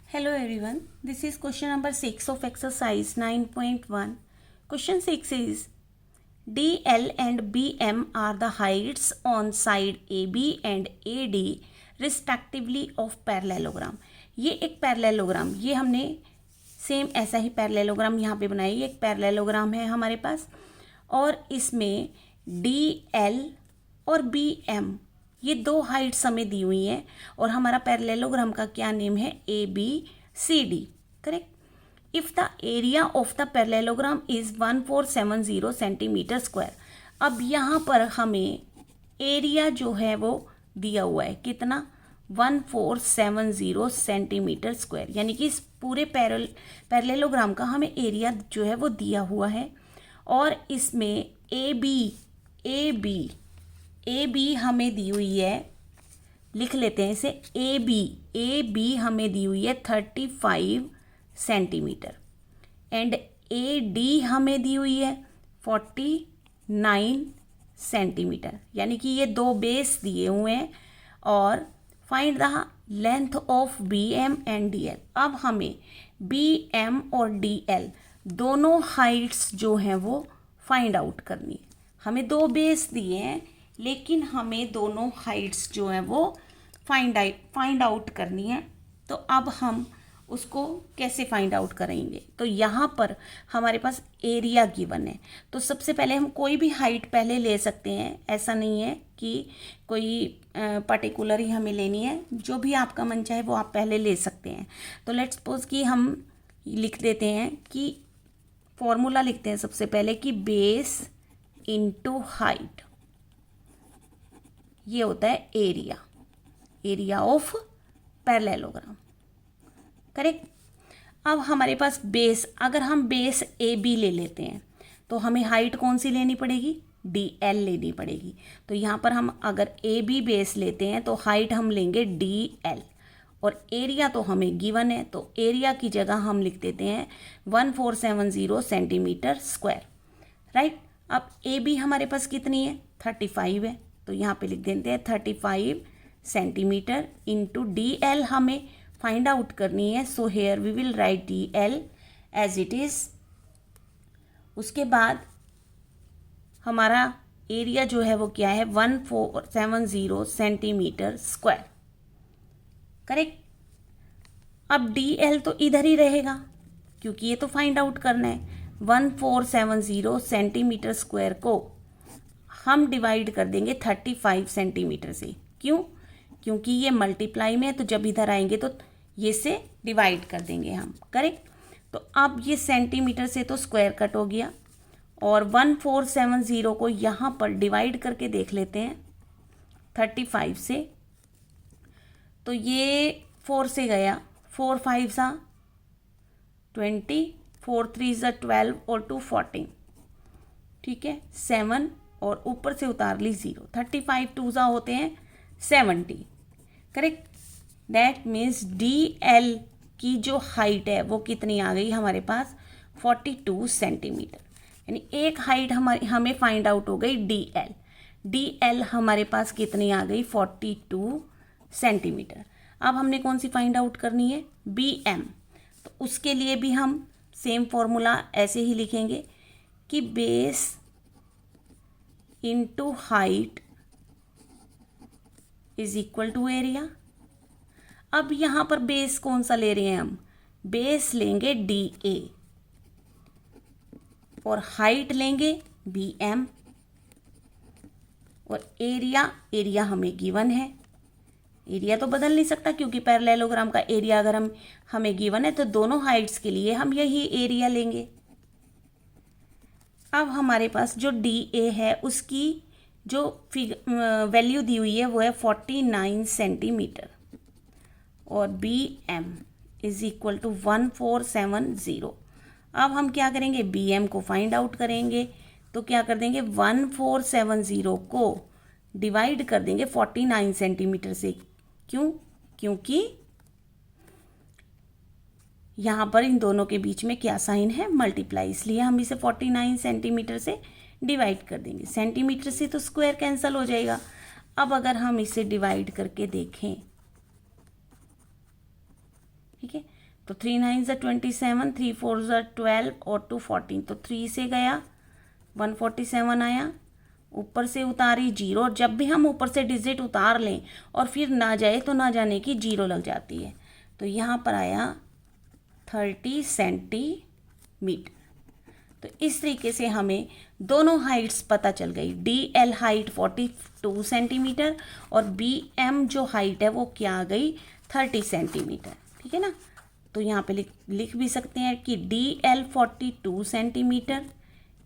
Hello everyone, this is question number 6 of exercise 9.1. Question 6 is DL and BM are the heights on side AB and AD respectively of parallelogram. ये एक parallelogram, ये हमने same ऐसा ही parallelogram यहाँ पे बनाया। ये एक पैरेललोग्राम है हमारे पास और इसमें DL और BM ये दो हाइट्स हमें दी हुई हैं और हमारा पैरेललोग्राम का क्या नेम है, ABCD, correct. If the area of the parallelogram is 1470 centimetre square. अब यहाँ पर हमें एरिया जो है वो दिया हुआ है, कितना, 1470 सेंटीमीटर स्क्वायर, यानी कि इस पूरे पैरेललोग्राम का हमें एरिया जो है वो दिया हुआ है। और इसमें ए बी हमें दी हुई है, लिख लेते हैं इसे, ए बी हमें दी हुई है 35 सेंटीमीटर एंड ए डी हमें दी हुई है 49 सेंटीमीटर, यानी कि ये दो बेस दिए हुए हैं। और find the length of B M and D L. अब हमें बी एम और डी एल दोनों हाइट्स जो हैं वो फाइंड आउट करनी है। हमें दो बेस दिए हैं लेकिन हमें दोनों हाइट्स जो हैं वो फाइंड आउट करनी है। तो अब हम उसको कैसे फाइंड आउट करेंगे, तो यहाँ पर हमारे पास एरिया गिवन है। तो सबसे पहले हम कोई भी हाइट पहले ले सकते हैं, ऐसा नहीं है कि कोई पर्टिकुलर ही हमें लेनी है, जो भी आपका मन चाहे वो आप पहले ले सकते हैं। तो लेट्स सपोज कि हम लिख देते हैं कि फॉर्मूला लिखते हैं सबसे पहले कि बेस इनटू हाइट, ये होता है एरिया ऑफ पैरेललोग्राम, करेक्ट। अब हमारे पास बेस, अगर हम बेस ए बी ले लेते हैं तो हमें हाइट कौन सी लेनी पड़ेगी, डी एल लेनी पड़ेगी। तो यहाँ पर हम अगर ए बी बेस लेते हैं तो हाइट हम लेंगे डी एल और एरिया तो हमें गिवन है, तो एरिया की जगह हम लिख देते हैं 1470 सेंटीमीटर स्क्वायर, राइट। अब ए बी हमारे पास कितनी है, 35 है, तो यहाँ पे लिख देते हैं 35 सेंटीमीटर इंटू डी एल हमें फाइंड आउट करनी है। So here we will write D L as it is. उसके बाद हमारा एरिया जो है वो क्या है, 1470 सेंटीमीटर स्क्वायर, करेक्ट। अब डी एल तो इधर ही रहेगा क्योंकि ये तो फाइंड आउट करना है। 1470 सेंटीमीटर स्क्वायर को हम डिवाइड कर देंगे 35 सेंटीमीटर से। क्यों, क्योंकि ये मल्टीप्लाई में है, तो जब इधर आएंगे तो ये से डिवाइड कर देंगे हम, करेक्ट। तो अब ये सेंटीमीटर से तो स्क्वायर कट हो गया और 1470 को यहाँ पर डिवाइड करके देख लेते हैं 35 से। तो ये 4 से गया, 4 5 सा 20, 4 3 सा 12 और 2 14, ठीक है, 7 और ऊपर से उतार ली 0, 35 2 सा होते हैं 70, correct. That means D L की जो हाइट है वो कितनी आ गई हमारे पास, 42 सेंटीमीटर, यानी एक हाइट हमें फाइंड आउट हो गई डी एल हमारे पास कितनी आ गई, 42 सेंटीमीटर। अब हमने कौन सी फाइंड आउट करनी है, बी एम। तो उसके लिए भी हम सेम फॉर्मूला ऐसे ही लिखेंगे कि base into height is equal to area. अब यहाँ पर बेस कौन सा ले रहे हैं हम, बेस लेंगे डी ए और हाइट लेंगे बी एम और एरिया हमें गिवन है। एरिया तो बदल नहीं सकता क्योंकि पैरेललोग्राम का एरिया अगर हमें गिवन है तो दोनों हाइट्स के लिए हम यही एरिया लेंगे। अब हमारे पास जो डी ए है उसकी जो वैल्यू दी हुई है वो है 49 सेंटीमीटर और B M is equal to 1470। अब हम क्या करेंगे, बी एम को फाइंड आउट करेंगे। तो क्या कर देंगे, 1470 को डिवाइड कर देंगे 49 सेंटीमीटर से। क्यों, क्योंकि यहाँ पर इन दोनों के बीच में क्या साइन है, मल्टीप्लाई, इसलिए हम इसे 49 सेंटीमीटर से डिवाइड कर देंगे। सेंटीमीटर से तो स्क्वायर कैंसिल हो जाएगा। अब अगर हम इसे डिवाइड करके देखें ठीक है। तो 3 9 ज़ा 27, 3 4 ज़ा 12 और 2 14, तो 3 से गया 147 आया, ऊपर से उतारी 0। जब भी हम ऊपर से डिजिट उतार लें और फिर ना जाए तो ना जाने की 0 लग जाती है। तो यहाँ पर आया 30 सेंटीमीटर। तो इस तरीके से हमें दोनों हाइट्स पता चल गई। DL हाइट 42 सेंटीमीटर और BM जो हाइट है वो क्या आ गई 30 सेंटीमीटर, ठीक है ना। तो यहाँ पे लिख भी सकते हैं कि DL 42 centimetre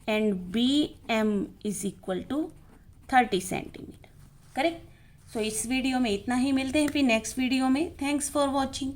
and BM is equal to 30 centimetre, correct. So इस वीडियो में इतना ही, मिलते हैं फिर नेक्स्ट वीडियो में। Thanks for watching.